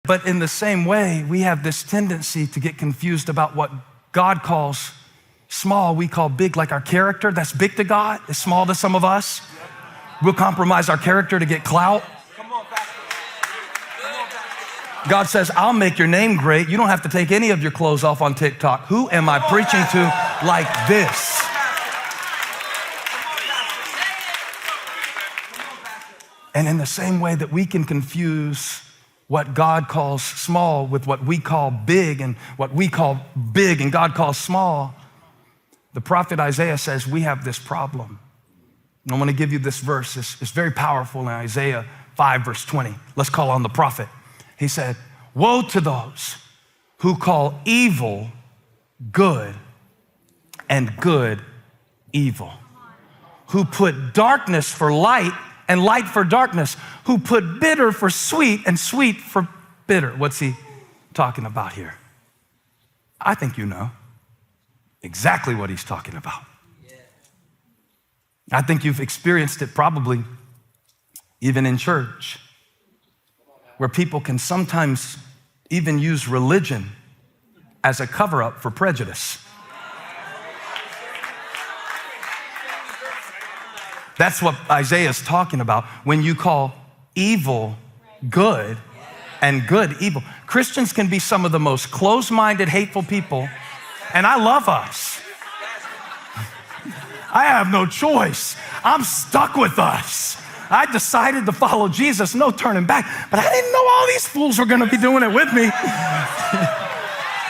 But in the same way, we have this tendency to get confused about what God calls small, we call big, like our character. That's big to God, is small to some of us. We'll compromise our character to get clout. God says, I'll make your name great. You don't have to take any of your clothes off on TikTok. Who am I preaching to like this? And in the same way that we can confuse what God calls small with what we call big, and what we call big and God calls small, the prophet Isaiah says we have this problem. And I want to give you this verse. It's very powerful in Isaiah 5, verse 20. Let's call on the prophet. He said, woe to those who call evil good and good evil, who put darkness for light and light for darkness, who put bitter for sweet and sweet for bitter. What's he talking about here? I think you know exactly what he's talking about. I think you've experienced it probably even in church, where people can sometimes even use religion as a cover-up for prejudice. That's what Isaiah is talking about when you call evil good and good evil. Christians can be some of the most close-minded, hateful people, and I love us. I have no choice. I'm stuck with us. I decided to follow Jesus, no turning back, but I didn't know all these fools were gonna be doing it with me.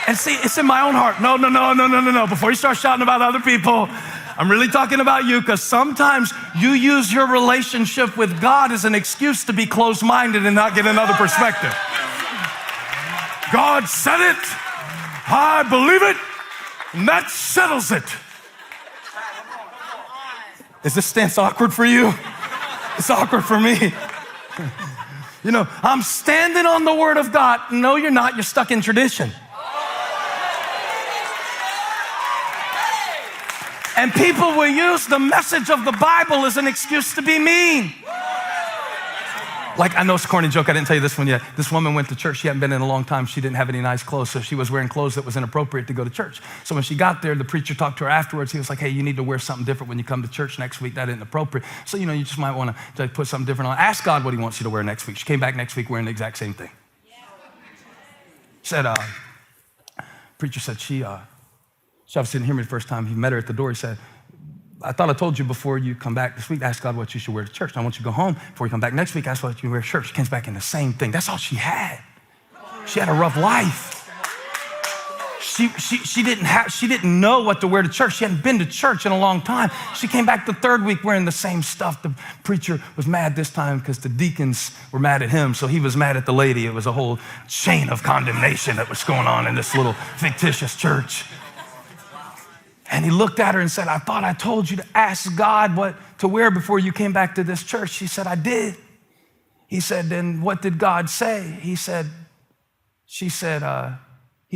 And see, it's in my own heart. No. Before you start shouting about other people, I'm really talking about you, because sometimes you use your relationship with God as an excuse to be closed-minded and not get another perspective. God said it, I believe it, and that settles it. Is this stance awkward for you? It's awkward for me. You know, I'm standing on the word of God. No, you're not. You're stuck in tradition. And people will use the message of the Bible as an excuse to be mean. Like, I know it's a corny joke. I didn't tell you this one yet. This woman went to church. She hadn't been in a long time. She didn't have any nice clothes, so she was wearing clothes that was inappropriate to go to church. So when she got there, the preacher talked to her afterwards. He was like, hey, you need to wear something different when you come to church next week. That isn't appropriate. So, you know, you just might want to put something different on. Ask God what he wants you to wear next week. She came back next week wearing the exact same thing. Said, preacher said, she obviously didn't hear me the first time. He met her at the door. He said, I thought I told you before you come back this week, ask God what you should wear to church. I want you to go home. Before you come back next week, ask what you wear to church. She comes back in the same thing. That's all she had. She had a rough life. She didn't know what to wear to church. She hadn't been to church in a long time. She came back the third week wearing the same stuff. The preacher was mad this time because the deacons were mad at him, so he was mad at the lady. It was a whole chain of condemnation that was going on in this little fictitious church. And he looked at her and said, I thought I told you to ask God what to wear before you came back to this church. She said, I did. He said, then what did God say? He said he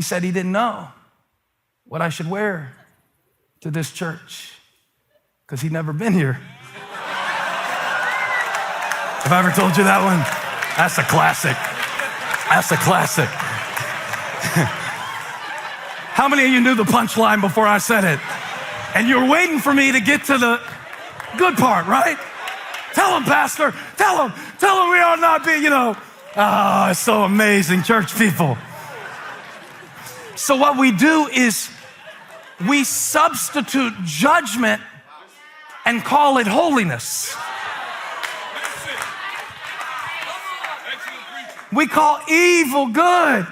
didn't know what I should wear to this church because he'd never been here. Have I ever told you that one? That's a classic. That's a classic. How many of you knew the punchline before I said it? And you're waiting for me to get to the good part, right? Tell them, Pastor. Tell them we ought not be, Oh, it's so amazing, church people. So what we do is we substitute judgment and call it holiness. We call evil good.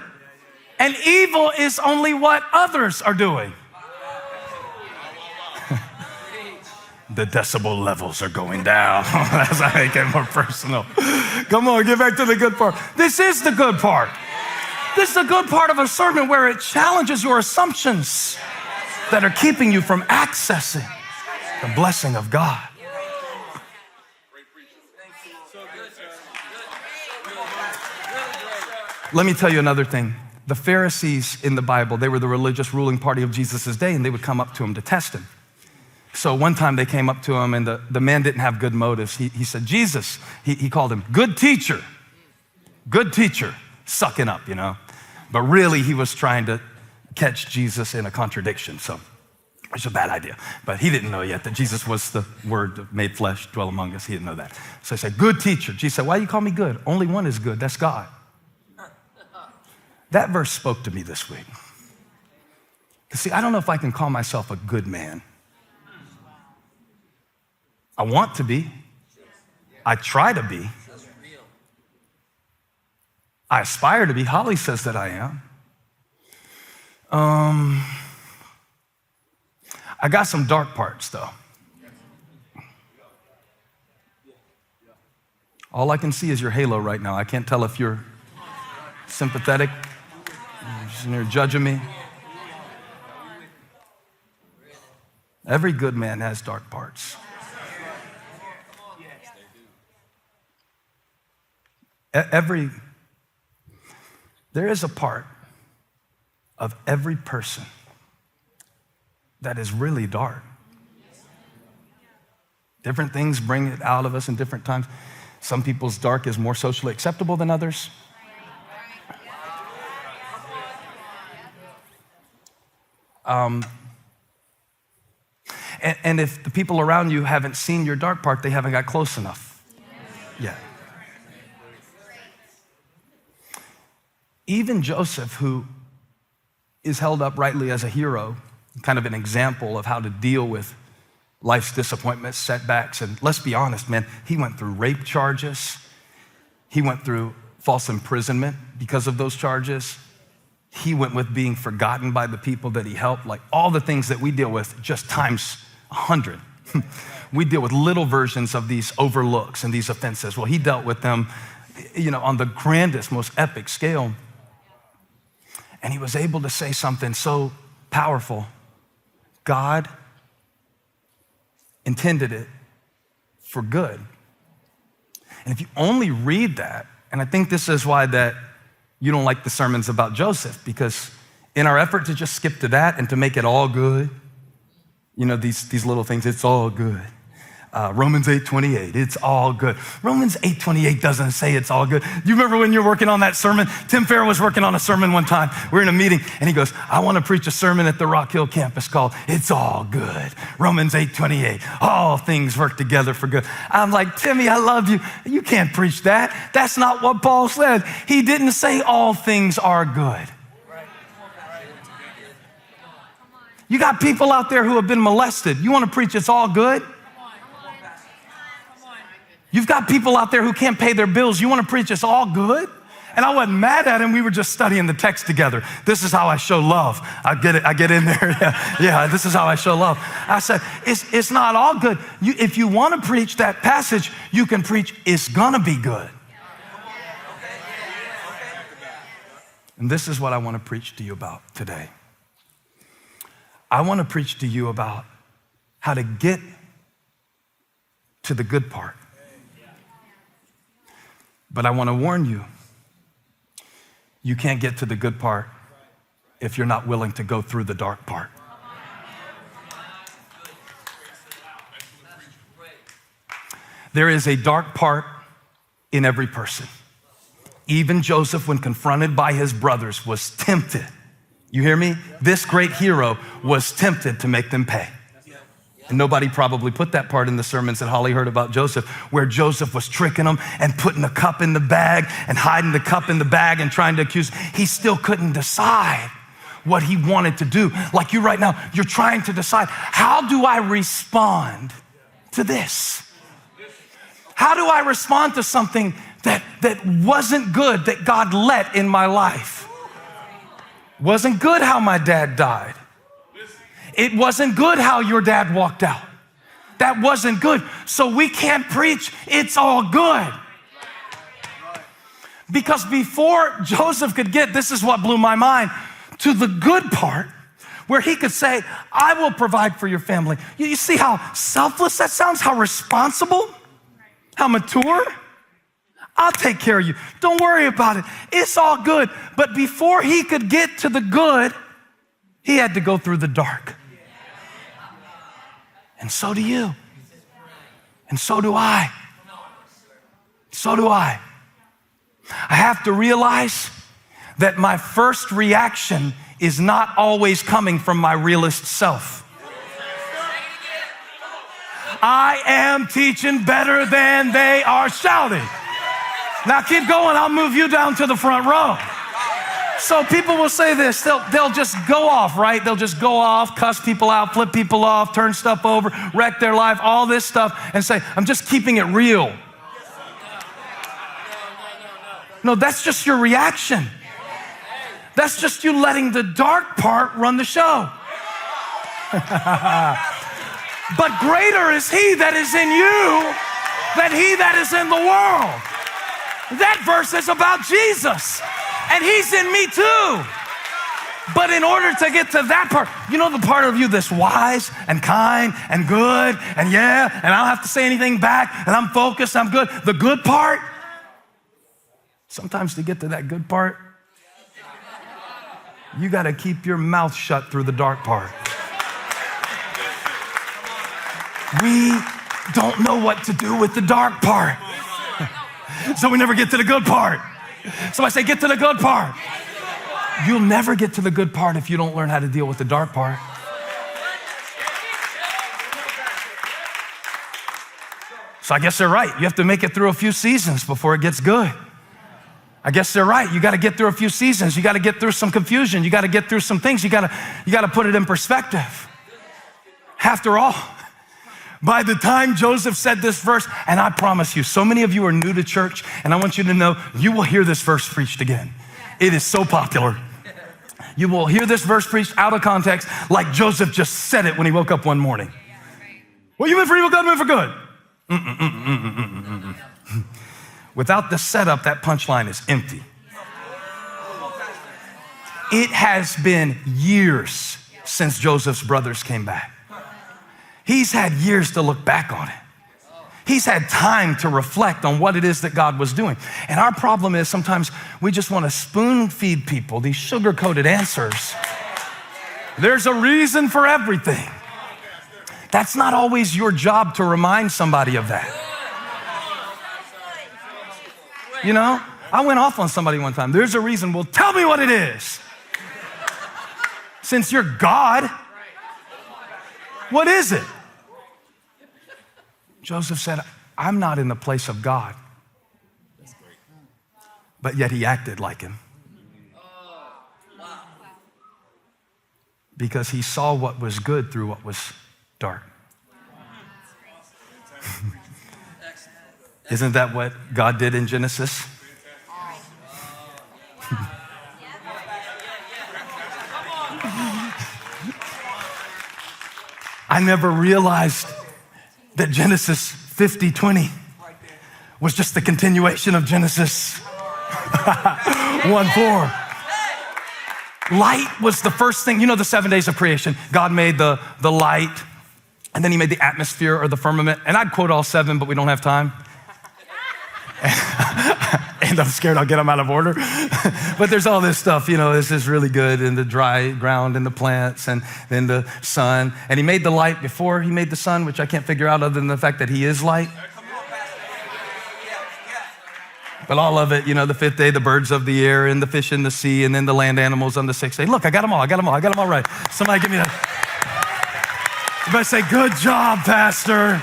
And evil is only what others are doing. The decibel levels are going down as I make it more personal. Come on, get back to the good part. This is the good part. This is the good part of a sermon where it challenges your assumptions that are keeping you from accessing the blessing of God. Let me tell you another thing. The Pharisees in the Bible, they were the religious ruling party of Jesus' day, and they would come up to him to test him. So one time they came up to him, and the man didn't have good motives. He said, Jesus, he called him, good teacher, sucking up, But really, he was trying to catch Jesus in a contradiction. So it's a bad idea. But he didn't know yet that Jesus was the Word made flesh, dwell among us. He didn't know that. So he said, good teacher. Jesus said, why do you call me good? Only one is good. That's God. That verse spoke to me this week. See, I don't know if I can call myself a good man. I want to be. I try to be. I aspire to be. Holly says that I am. I got some dark parts, though. All I can see is your halo right now. I can't tell if you're sympathetic. You're judging me. Every good man has dark parts. There is a part of every person that is really dark. Different things bring it out of us in different times. Some people's dark is more socially acceptable than others. And if the people around you haven't seen your dark part, they haven't got close enough yet. Even Joseph, who is held up rightly as a hero, kind of an example of how to deal with life's disappointments, setbacks, and let's be honest, man, he went through rape charges. He went through false imprisonment because of those charges. He went with being forgotten by the people that he helped, like all the things that we deal with just times 100. We deal with little versions of these overlooks and these offenses. Well, he dealt with them, on the grandest, most epic scale. And he was able to say something so powerful. God intended it for good. And if you only read that, and I think this is why that you don't like the sermons about Joseph, because in our effort to just skip to that and to make it all good, these little things, it's all good. Romans 8:28, it's all good. Romans 8:28 doesn't say it's all good. You remember when you're working on that sermon? Tim Fair was working on a sermon one time. We're in a meeting and he goes, I want to preach a sermon at the Rock Hill campus called It's All Good. Romans 8:28, all things work together for good. I'm like, Timmy, I love you. You can't preach that. That's not what Paul said. He didn't say all things are good. You got people out there who have been molested. You want to preach it's all good? You've got people out there who can't pay their bills. You want to preach it's all good? And I wasn't mad at him. We were just studying the text together. This is how I show love. I get it. I get in there. Yeah, this is how I show love. I said, it's not all good. If you want to preach that passage, you can preach it's going to be good. And this is what I want to preach to you about today. I want to preach to you about how to get to the good part. But I want to warn you, you can't get to the good part if you're not willing to go through the dark part. There is a dark part in every person. Even Joseph, when confronted by his brothers, was tempted. You hear me? This great hero was tempted to make them pay. And nobody probably put that part in the sermons that Holly heard about Joseph, where Joseph was tricking them and putting the cup in the bag and hiding the cup in the bag and trying to accuse. He still couldn't decide what he wanted to do. Like you right now, you're trying to decide, how do I respond to this? How do I respond to something that wasn't good, that God let in my life? Wasn't good how my dad died. It wasn't good how your dad walked out. That wasn't good. So we can't preach, it's all good. Because before Joseph could get, this is what blew my mind, to the good part, where he could say, I will provide for your family. You see how selfless that sounds? How responsible? How mature? I'll take care of you. Don't worry about it. It's all good. But before he could get to the good, he had to go through the dark. And so do you. And so do I. So do I. I have to realize that my first reaction is not always coming from my realist self. I am teaching better than they are shouting. Now keep going, I'll move you down to the front row. So people will say this, they'll just go off, right? They'll just go off, cuss people out, flip people off, turn stuff over, wreck their life, all this stuff, and say, I'm just keeping it real. No, that's just your reaction. That's just you letting the dark part run the show. But greater is he that is in you than he that is in the world. That verse is about Jesus, and he's in me too. But in order to get to that part, you know the part of you that's wise and kind and good and yeah, and I don't have to say anything back and I'm focused, I'm good. The good part, sometimes to get to that good part, you got to keep your mouth shut through the dark part. We don't know what to do with the dark part. So we never get to the good part. So I say, get to the good part. You'll never get to the good part if you don't learn how to deal with the dark part. So I guess they're right. You have to make it through a few seasons before it gets good. I guess they're right. You got to get through a few seasons. You got to get through some confusion. You got to get through some things. You got to put it in perspective. After all, by the time Joseph said this verse, and I promise you, so many of you are new to church, and I want you to know you will hear this verse preached again. It is so popular. You will hear this verse preached out of context like Joseph just said it when he woke up one morning. Well, you meant for evil, God meant for good. Without the setup, that punchline is empty. It has been years since Joseph's brothers came back. He's had years to look back on it. He's had time to reflect on what it is that God was doing. And our problem is sometimes we just want to spoon feed people these sugar-coated answers. There's a reason for everything. That's not always your job to remind somebody of that. You know, I went off on somebody one time. There's a reason. Well, tell me what it is. Since you're God, what is it? Joseph said, I'm not in the place of God. But yet he acted like him. Because he saw what was good through what was dark. Isn't that what God did in Genesis? I never realized that Genesis 50:20 was just the continuation of Genesis 1:4. Light was the first thing. You know the 7 days of creation. God made the light, and then he made the atmosphere or the firmament. And I'd quote all 7, but we don't have time. And I'm scared I'll get them out of order. But there's all this stuff, you know, this is really good, and the dry ground and the plants and then the sun. And he made the light before he made the sun, which I can't figure out other than the fact that he is light. But all of it, you know, the 5th day, the birds of the air and the fish in the sea, and then the land animals on the 6th day. Look, I got them all right. Somebody give me that. You better say, good job, Pastor.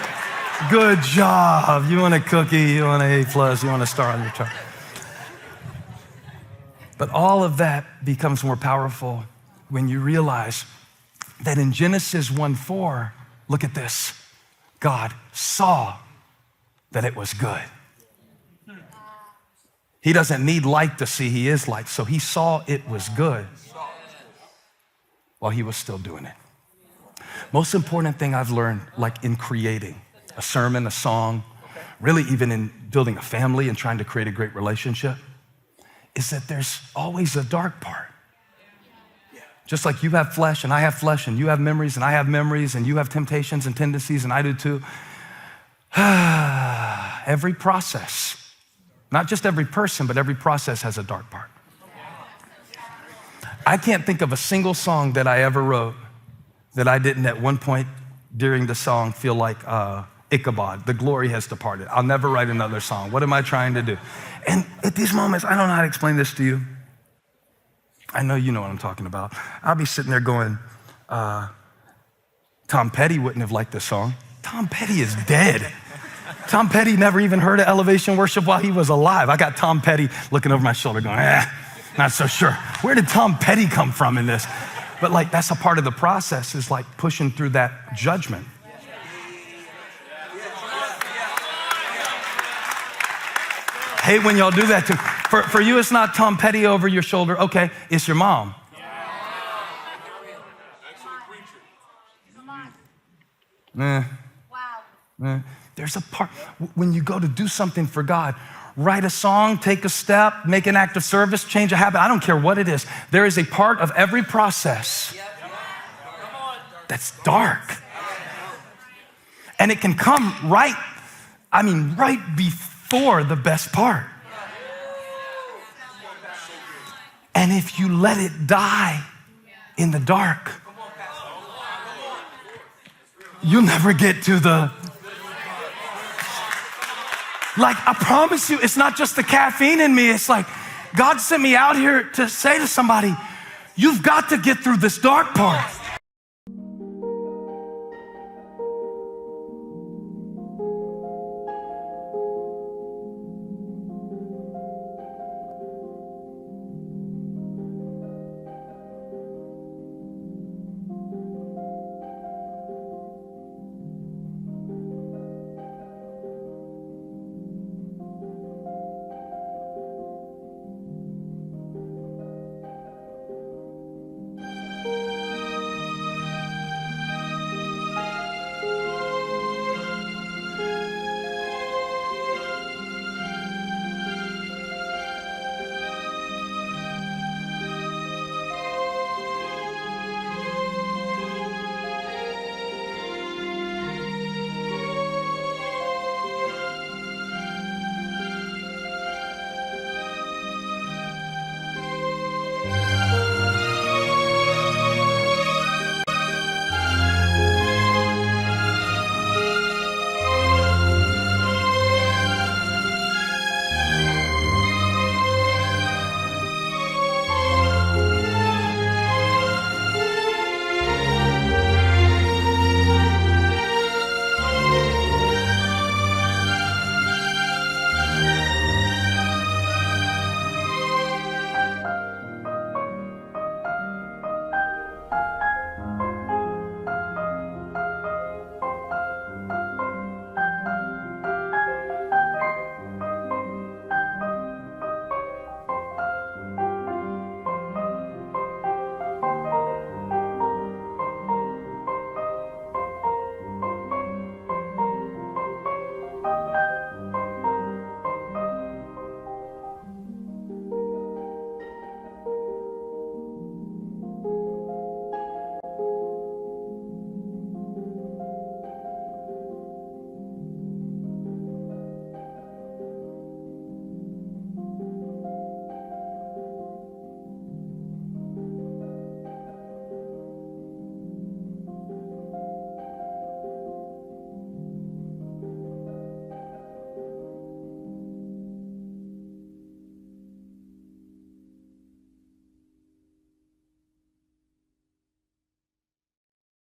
Good job. You want a cookie, you want an A+, you want a star on your chart. But all of that becomes more powerful when you realize that in Genesis 1:4, look at this. God saw that it was good. He doesn't need light to see he is light, so he saw it was good while he was still doing it. Most important thing I've learned, like in creating a sermon, a song, really even in building a family and trying to create a great relationship, is that there's always a dark part. Just like you have flesh and I have flesh, and you have memories and I have memories, and you have temptations and tendencies and I do too. Every process, not just every person, but every process has a dark part. I can't think of a single song that I ever wrote that I didn't at one point during the song feel like Ichabod, the glory has departed. I'll never write another song. What am I trying to do? And at these moments, I don't know how to explain this to you. I know you know what I'm talking about. I'll be sitting there going, Tom Petty wouldn't have liked this song. Tom Petty is dead. Tom Petty never even heard of elevation worship while he was alive. I got Tom Petty looking over my shoulder going, not so sure. Where did Tom Petty come from in this? But like, that's a part of the process, is like pushing through that judgment. Hate when y'all do that too. For you, it's not Tom Petty over your shoulder. Okay, it's your mom. There's a part, when you go to do something for God, write a song, take a step, make an act of service, change a habit. I don't care what it is. There is a part of every process that's dark. And it can come right before the best part. And if you let it die in the dark, you'll never get to the... Like, I promise you, it's not just the caffeine in me. It's like, God sent me out here to say to somebody, you've got to get through this dark part.